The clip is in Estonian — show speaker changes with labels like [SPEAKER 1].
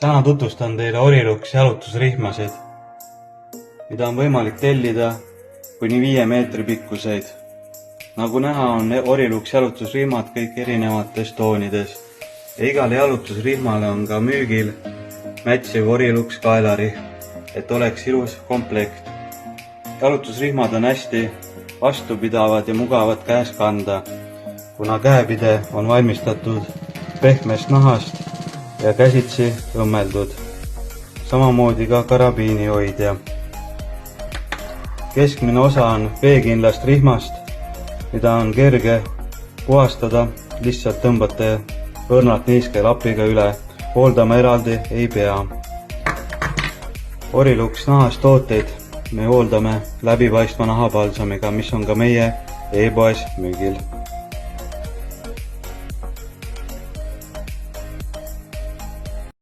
[SPEAKER 1] Täna tutvustan teile Orilux jalutusrihmasid, mida on võimalik tellida kuni 5 meetri pikkuseid. Nagu näha, on Orilux jalutusrihmad kõik erinevates toonides ja igale jalutusrihmale on ka müügil mätsiv Orilux kaelarihm, et oleks ilus komplekt. Jalutusrihmad on hästi vastupidavad ja mugavad käes kanda, kuna käepide on valmistatud pehmest nahast ja käsitsi õmmeldud. Samamoodi ka karabiinihoidja. Keskmine osa on veekindlast rihmast, mida on kerge puhastada, lihtsalt tõmbate õrnalt niiske lapiga üle, hooldama eraldi ei pea. Orilux nahast tooteid me hooldame läbipaistva nahabalsamiga, mis on ka meie e-poes müügil.